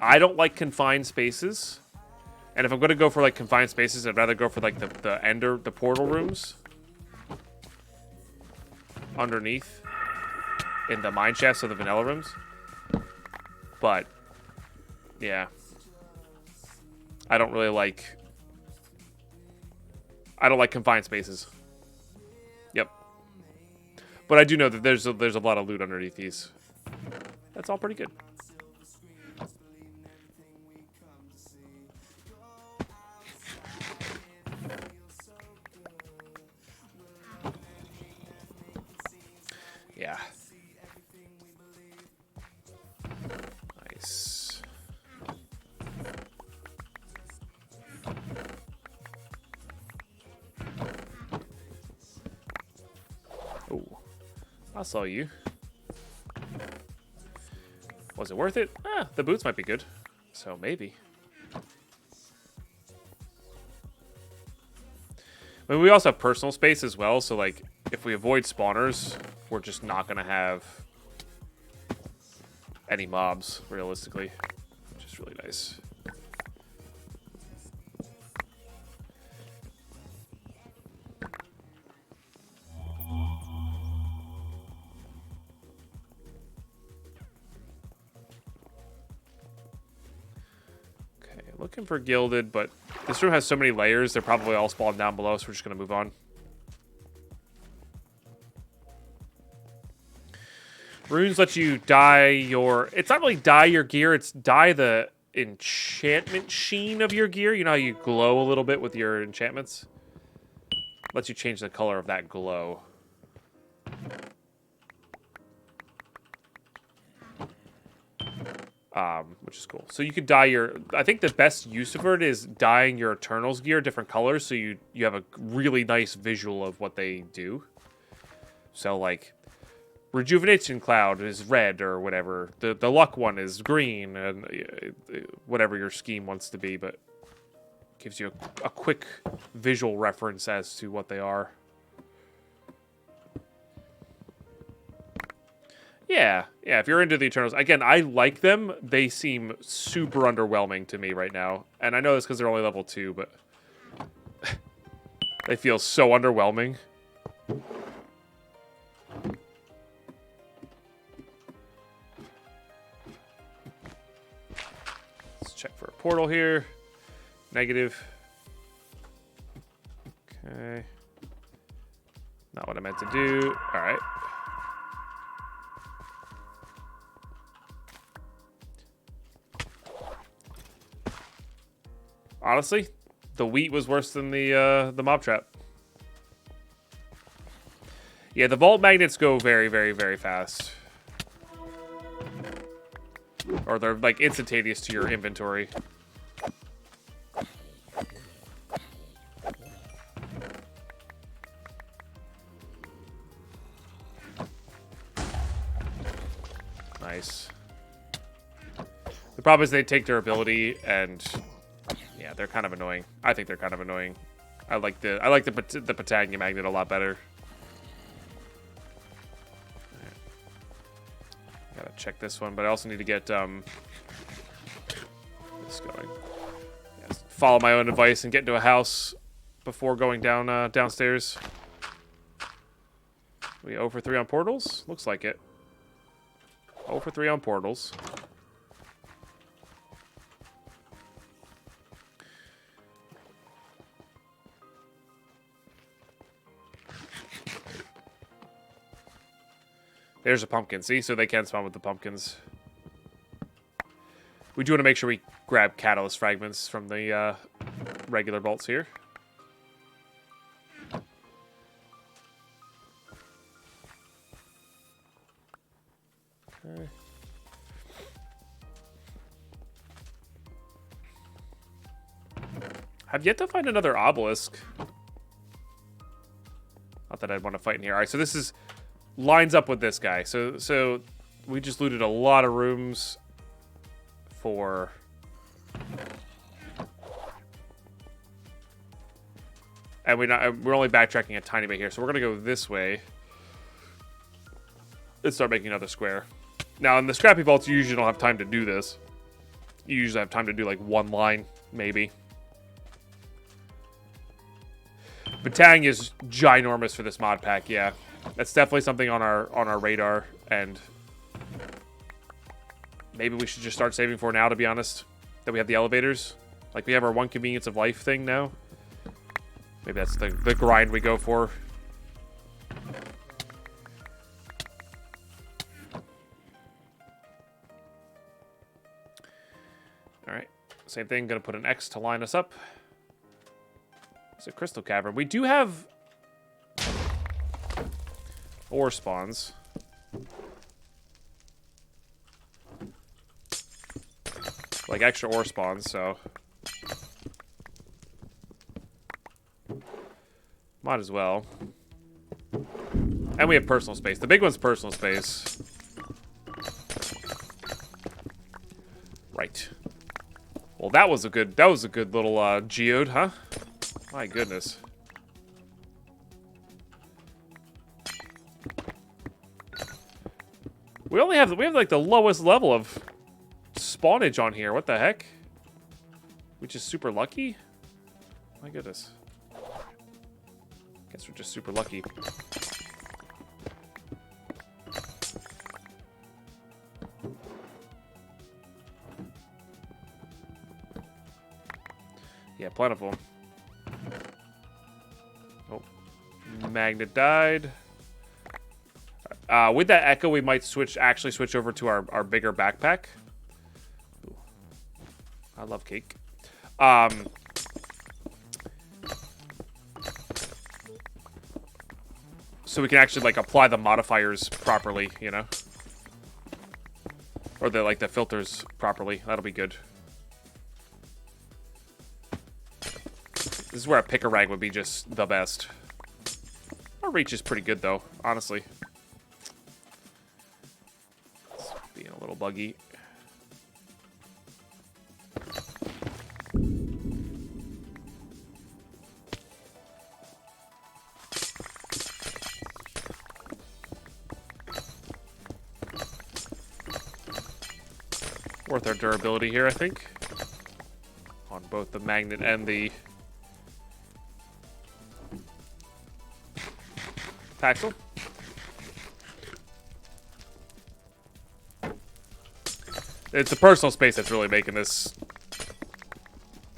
I don't like confined spaces. And if I'm going to go for, like, confined spaces, I'd rather go for, like, the portal rooms. Underneath. In the mine shafts of the vanilla rooms. But, yeah. I don't like confined spaces. Yep. But I do know that there's a lot of loot underneath these. That's all pretty good. Yeah. Nice. Oh, I saw you. Was it worth it? Ah, the boots might be good. So maybe. I mean, we also have personal space as well, so like if we avoid spawners, we're just not gonna have any mobs, realistically. Which is really nice. Looking for gilded, but this room has so many layers, they're probably all spawned down below, so we're just going to move on. Runes let you dye your... It's not really dye your gear, it's dye the enchantment sheen of your gear. You know how you glow a little bit with your enchantments? Lets you change the color of that glow. Which is cool. So you could dye your... I think the best use of it is dyeing your Eternals gear different colors, so you have a really nice visual of what they do. So, like, Rejuvenation Cloud is red or whatever. The Luck one is green, and whatever your scheme wants to be, but gives you a quick visual reference as to what they are. Yeah, if you're into the Eternals. Again, I like them. They seem super underwhelming to me right now. And I know this because they're only level 2, but... they feel so underwhelming. Let's check for a portal here. Negative. Okay. Not what I meant to do. Alright. Honestly, the wheat was worse than the mob trap. Yeah, the vault magnets go very, very, very fast. Or they're like instantaneous to your inventory. Nice. The problem is they take durability and Yeah, they're kind of annoying. I think they're kind of annoying. I like the Patagnia magnet a lot better. Gotta check this one, but I also need to get this going. Yeah, follow my own advice and get into a house before going down downstairs. We 0 for 3 on portals? Looks like it. 0 for 3 on portals. There's a pumpkin. See? So they can spawn with the pumpkins. We do want to make sure we grab catalyst fragments from the regular bolts here. Okay. I've yet to find another obelisk. Not that I'd want to fight in here. All right, so this is lines up with this guy. So we just looted a lot of rooms for and we're only backtracking a tiny bit here. So we're gonna go this way and start making another square. Now in the scrappy vaults, you usually don't have time to do this. You usually have time to do like one line, maybe. Britannia's ginormous for this mod pack, yeah. That's definitely something on our radar, and maybe we should just start saving for now, to be honest. That we have the elevators. Like, we have our one convenience of life thing now. Maybe that's the grind we go for. Alright. Same thing, gonna put an X to line us up. It's a crystal cavern. We do have ore spawns. Like extra ore spawns, so might as well. And we have personal space. The big one's personal space. Right. Well, that was a good little geode, huh? My goodness. We have like the lowest level of spawnage on here. What the heck? Which is super lucky? My goodness. Guess we're just super lucky. Yeah, plentiful. Oh, magnet died. With that echo, we might actually switch over to our bigger backpack. Ooh. I love cake. So we can actually like apply the modifiers properly, you know, or the filters properly. That'll be good. This is where a pick-a-rag would be just the best. Our reach is pretty good though, honestly. It's being a little buggy. Worth our durability here, I think. On both the magnet and the Paxel. It's the personal space that's really making this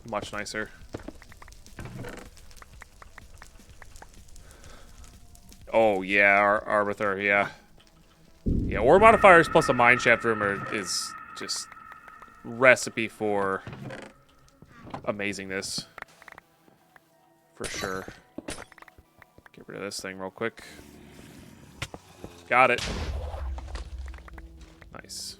much nicer. Oh yeah, our Arbiter, yeah. Yeah, ore modifiers plus a mineshaft room is just recipe for amazingness. For sure. Get rid of this thing real quick. Got it. Nice.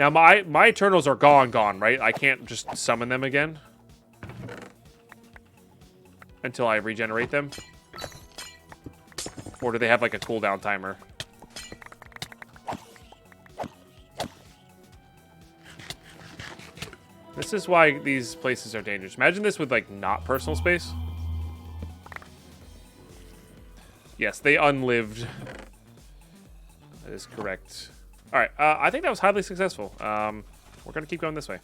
Now, my Eternals are gone, right? I can't just summon them again until I regenerate them. Or do they have, like, a cooldown timer? This is why these places are dangerous. Imagine this with, like, not personal space. Yes, they unlived. That is correct. All right, I think that was highly successful. We're going to keep going this way.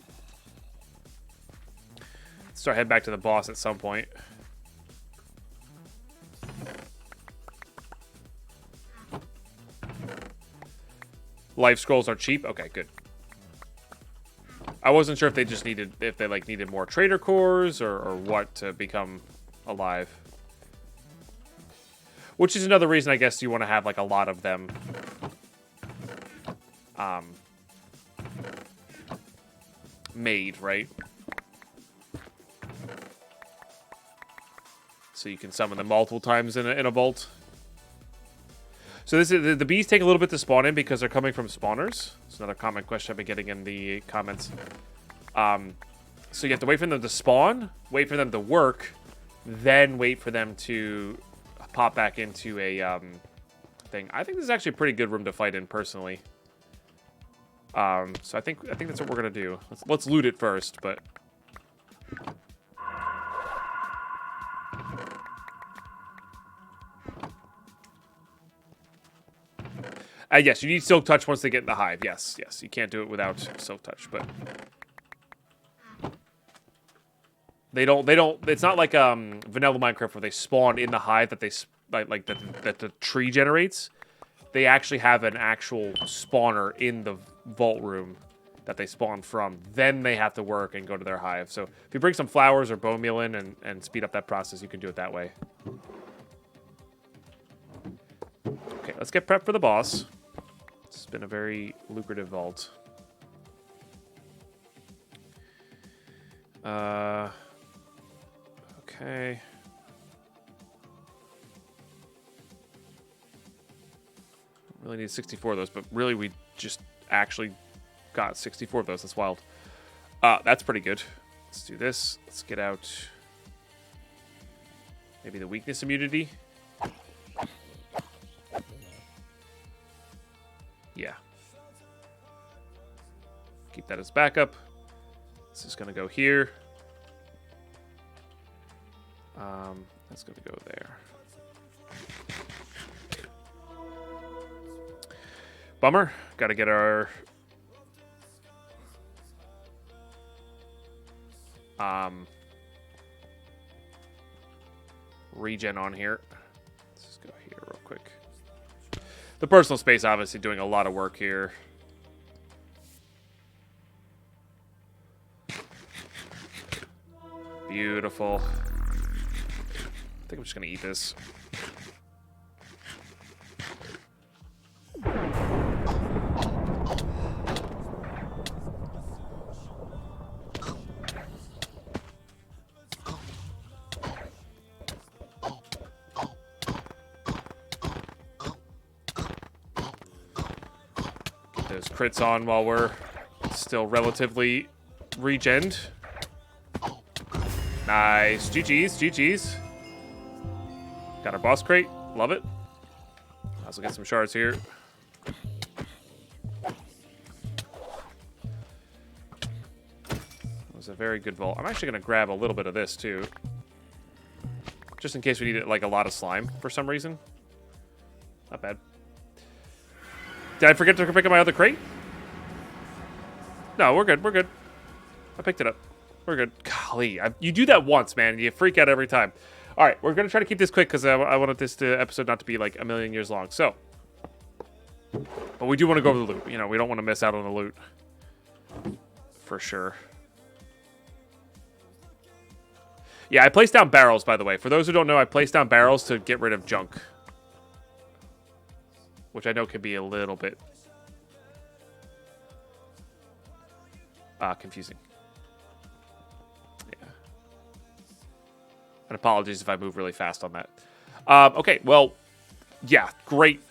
Let's start heading back to the boss at some point. Life scrolls are cheap. Okay, good. I wasn't sure if they just needed, if they like needed more trader cores or what to become alive. Which is another reason, I guess, you want to have like a lot of them. Made, right? So you can summon them multiple times in a vault. So this is the bees take a little bit to spawn in because they're coming from spawners. It's another common question I've been getting in the comments. So you have to wait for them to spawn, wait for them to work, then wait for them to pop back into a thing. I think this is actually a pretty good room to fight in personally. So I think that's what we're gonna do. Let's loot it first, but yes, you need Silk Touch once they get in the hive. Yes, you can't do it without Silk Touch, but they don't. It's not like vanilla Minecraft where they spawn in the hive that they that the tree generates. They actually have an actual spawner in the vault room that they spawn from. Then they have to work and go to their hive. So if you bring some flowers or bone meal in and speed up that process, you can do it that way. Okay, let's get prepped for the boss. It's been a very lucrative vault. Okay. Really need 64 of those, but really we just actually got 64 of those. That's wild. That's pretty good. Let's do this. Let's get out maybe the weakness immunity. Yeah. Keep that as backup. This is going to go here. That's going to go there. Bummer. Got to get our regen on here. Let's just go here real quick. The personal space obviously doing a lot of work here. Beautiful. I think I'm just going to eat this. Get those crits on while we're still relatively regened. Nice. GG's. GG's. Got our boss crate. Love it. Also get some shards here. That was a very good vault. I'm actually going to grab a little bit of this too. Just in case we need like a lot of slime for some reason. Not bad. Did I forget to pick up my other crate? No, we're good. We're good. I picked it up. We're good. Golly, you do that once, man. You freak out every time. All right, we're going to try to keep this quick because I wanted this episode not to be like a million years long. So, but we do want to go over the loot. You know, we don't want to miss out on the loot. For sure. Yeah, I placed down barrels, by the way. For those who don't know, I placed down barrels to get rid of junk. Which I know can be a little bit confusing. And apologies if I move really fast on that. Okay, well, yeah, great.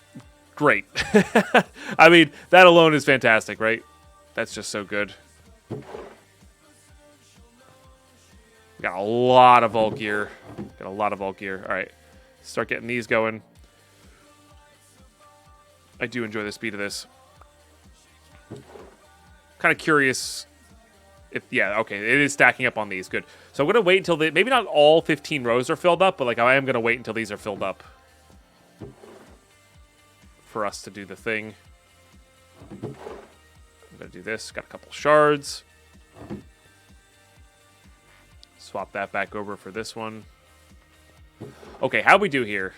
I mean, that alone is fantastic, right? That's just so good. We got a lot of vault gear. Got a lot of vault gear. All right. Start getting these going. I do enjoy the speed of this. Kind of curious if, yeah, okay, it is stacking up on these. Good. So I'm going to wait until maybe not all 15 rows are filled up, but like I am going to wait until these are filled up for us to do the thing. I'm going to do this. Got a couple shards. Swap that back over for this one. Okay, how we do here?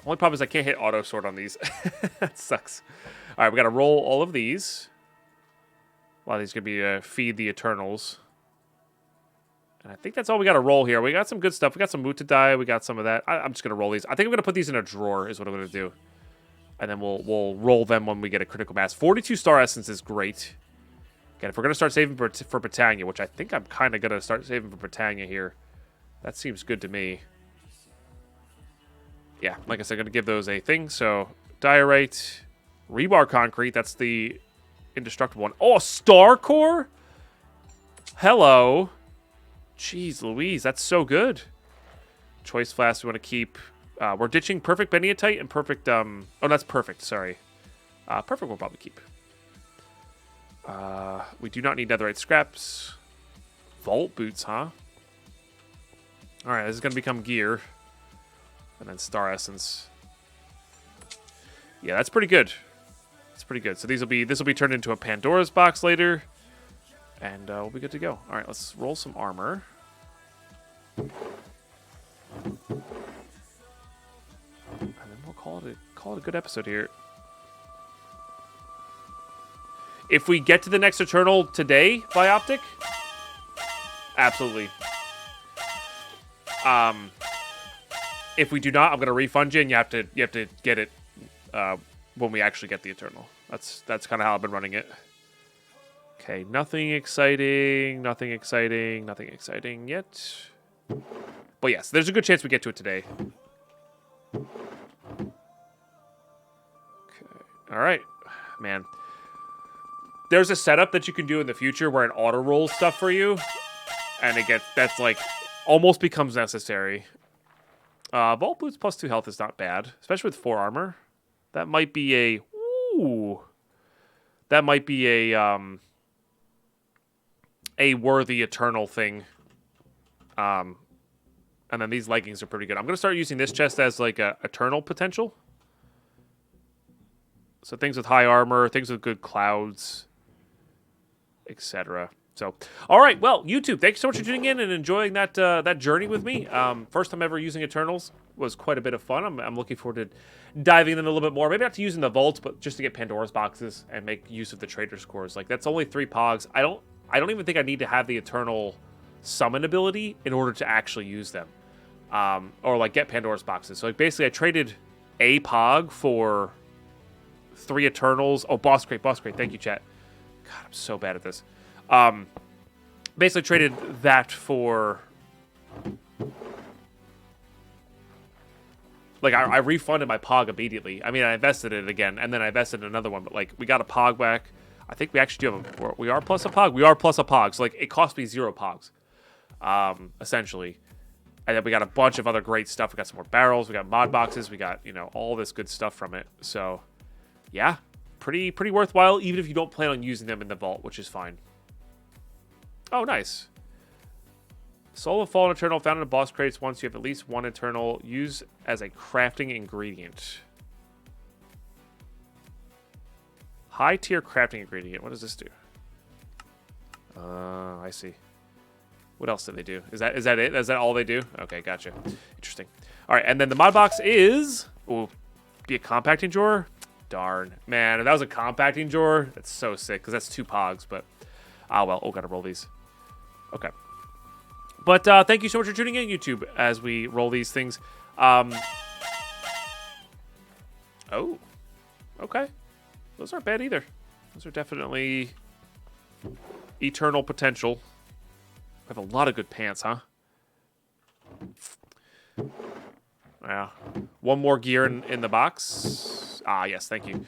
Only problem is I can't hit auto sort on these. That sucks. All right, we got to roll all of these. A lot of these could be feed the Eternals. And I think that's all we got to roll here. We got some good stuff. We got some Muta dye. We got some of that. I'm just going to roll these. I think I'm going to put these in a drawer is what I'm going to do. And then we'll roll them when we get a critical mass. 42 star essence is great. Again, if we're going to start saving for Britannia, which I think I'm kind of going to start saving for Britannia here. That seems good to me. Yeah, like I said, I'm going to give those a thing. So, diorite, rebar concrete. That's the indestructible one. Oh, a star core? Hello. Jeez Louise, that's so good. Choice flask we want to keep. We're ditching perfect beniatite and perfect... oh, that's perfect, sorry. Perfect we'll probably keep. We do not need netherite scraps. Vault boots, huh? Alright, this is going to become gear. And then star essence. Yeah, that's pretty good. That's pretty good. So this will be turned into a Pandora's box later. And we'll be good to go. Alright, let's roll some armor. And then we'll call it a good episode here. If we get to the next Eternal today by Optic, absolutely. If we do not, I'm gonna refund you, and you have to get it when we actually get the Eternal. That's kind of how I've been running it. Okay, nothing exciting yet. But yes, there's a good chance we get to it today. Okay, all right, man. There's a setup that you can do in the future where it auto rolls stuff for you, and that's like almost becomes necessary. Vault boots plus 2 health is not bad, especially with 4 armor. That might be a worthy Eternal thing. And then these leggings are pretty good. I'm gonna start using this chest as like a Eternal potential. So things with high armor, things with good clouds, etc. So, all right, well, YouTube, thanks so much for tuning in and enjoying that that journey with me. First time ever using Eternals was quite a bit of fun. I'm looking forward to diving in a little bit more. Maybe not to using the vaults, but just to get Pandora's boxes and make use of the trader's cores. Like that's only 3 pogs. I don't even think I need to have the Eternal summon ability in order to actually use them, or like get Pandora's boxes. So like basically, I traded a pog for 3 Eternals. Oh, boss crate. Thank you, chat. God, I'm so bad at this. Basically traded that for... Like, I refunded my Pog immediately. I mean, I invested it again, and then I invested in another one. But, like, we got a Pog back. I think we actually do have we are plus a Pog? We are plus a Pog. So, like, it cost me 0 Pogs, essentially. And then we got a bunch of other great stuff. We got some more barrels. We got mod boxes. We got, you know, all this good stuff from it. So, yeah. Pretty worthwhile, even if you don't plan on using them in the vault, which is fine. Oh, nice. Soul of Fallen Eternal found in boss crates. Once you have at least 1 Eternal, use as a crafting ingredient. High tier crafting ingredient. What does this do? I see. What else do they do? Is that it? Is that all they do? Okay, gotcha. Interesting. All right, and then the mod box is... Ooh, be a compacting drawer? Darn. Man, if that was a compacting drawer, that's so sick, because that's 2 pogs, but... Ah, well. Oh, gotta roll these. Okay. But thank you so much for tuning in, YouTube, as we roll these things. Oh. Okay. Those aren't bad either. Those are definitely Eternal potential. We have a lot of good pants, huh? Yeah. 1 more gear in the box. Ah, yes, thank you.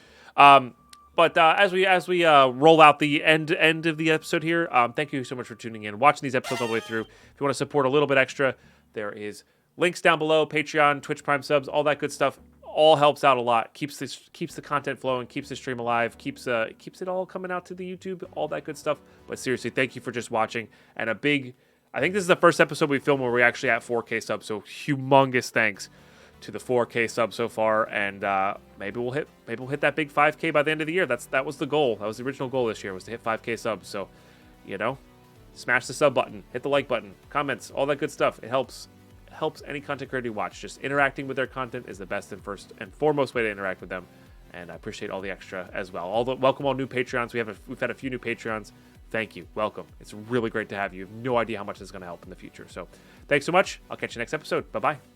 But as we roll out the end of the episode here, thank you so much for tuning in, watching these episodes all the way through. If you want to support a little bit extra, there is links down below: Patreon, Twitch Prime subs, all that good stuff. All helps out a lot. Keeps the content flowing, keeps the stream alive, keeps it all coming out to the YouTube, all that good stuff. But seriously, thank you for just watching. And I think this is the first episode we filmed where we're actually at 4K subs. So humongous thanks to the 4K subs so far, and maybe we'll hit that big 5K by the end of the year. That was the goal. That was the original goal this year, was to hit 5K subs. So, smash the sub button, hit the like button, comments, all that good stuff. It helps any content creator you watch. Just interacting with their content is the best and first and foremost way to interact with them. And I appreciate all the extra as well. Welcome all new Patreons. We've had a few new Patreons. Thank you. Welcome. It's really great to have you. You have no idea how much this is going to help in the future. So, thanks so much. I'll catch you next episode. Bye bye.